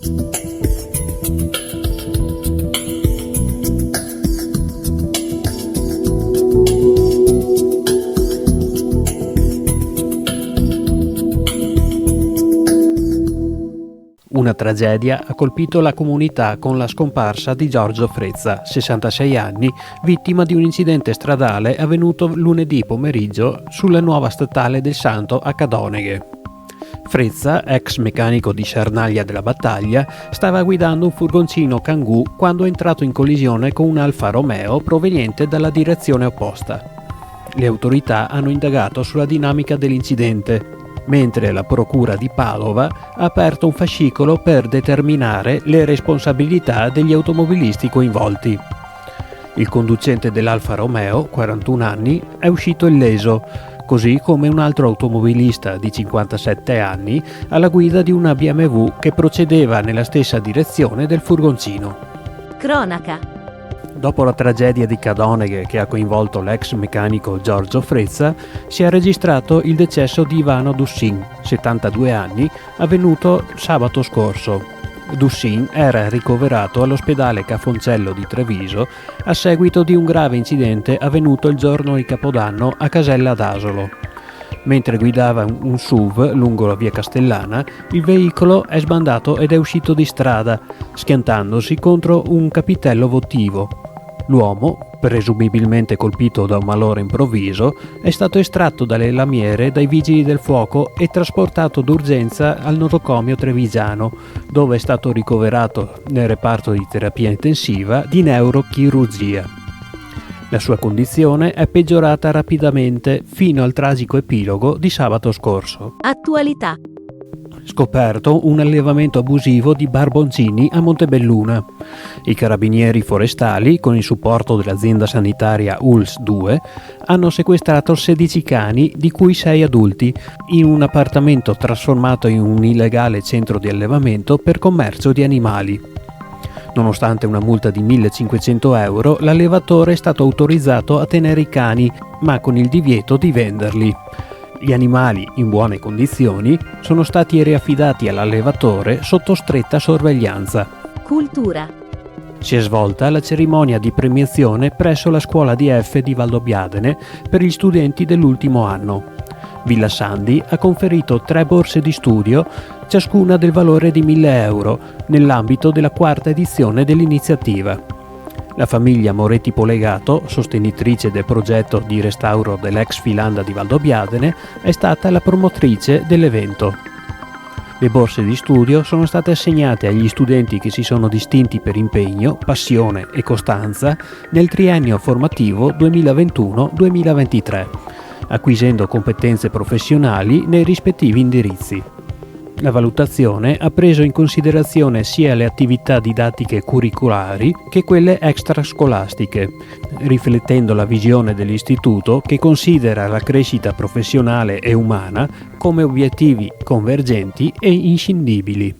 Una tragedia ha colpito la comunità con la scomparsa di Giorgio Frezza, 66 anni, vittima di un incidente stradale avvenuto lunedì pomeriggio sulla nuova statale del Santo a Cadoneghe. Frezza, ex meccanico di Cernaglia della Battaglia, stava guidando un furgoncino Kangoo quando è entrato in collisione con un Alfa Romeo proveniente dalla direzione opposta. Le autorità hanno indagato sulla dinamica dell'incidente, mentre la procura di Padova ha aperto un fascicolo per determinare le responsabilità degli automobilisti coinvolti. Il conducente dell'Alfa Romeo, 41 anni, è uscito illeso, così come un altro automobilista di 57 anni alla guida di una BMW che procedeva nella stessa direzione del furgoncino. Cronaca. Dopo la tragedia di Cadoneghe che ha coinvolto l'ex meccanico Giorgio Frezza, si è registrato il decesso di Ivano Dussin, 72 anni, avvenuto sabato scorso. Dussin era ricoverato all'ospedale Cafoncello di Treviso a seguito di un grave incidente avvenuto il giorno di Capodanno a Casella d'Asolo. Mentre guidava un SUV lungo la via Castellana, il veicolo è sbandato ed è uscito di strada, schiantandosi contro un capitello votivo. L'uomo, presumibilmente colpito da un malore improvviso, è stato estratto dalle lamiere dai vigili del fuoco e trasportato d'urgenza al nosocomio trevigiano, dove è stato ricoverato nel reparto di terapia intensiva di neurochirurgia. La sua condizione è peggiorata rapidamente fino al tragico epilogo di sabato scorso. Attualità. Scoperto un allevamento abusivo di barboncini a Montebelluna. I carabinieri forestali, con il supporto dell'azienda sanitaria ULS 2, hanno sequestrato 16 cani, di cui 6 adulti, in un appartamento trasformato in un illegale centro di allevamento per commercio di animali. Nonostante una multa di 1.500 euro, l'allevatore è stato autorizzato a tenere i cani, ma con il divieto di venderli. Gli animali, in buone condizioni, sono stati riaffidati all'allevatore sotto stretta sorveglianza. Cultura. Si è svolta la cerimonia di premiazione presso la scuola DF di Valdobbiadene per gli studenti dell'ultimo anno. Villa Sandi ha conferito 3 borse di studio, ciascuna del valore di 1.000 euro, nell'ambito della 4ª edizione dell'iniziativa. La famiglia Moretti Polegato, sostenitrice del progetto di restauro dell'ex Filanda di Valdobbiadene, è stata la promotrice dell'evento. Le borse di studio sono state assegnate agli studenti che si sono distinti per impegno, passione e costanza nel triennio formativo 2021-2023, acquisendo competenze professionali nei rispettivi indirizzi. La valutazione ha preso in considerazione sia le attività didattiche curriculari che quelle extrascolastiche, riflettendo la visione dell'istituto che considera la crescita professionale e umana come obiettivi convergenti e inscindibili.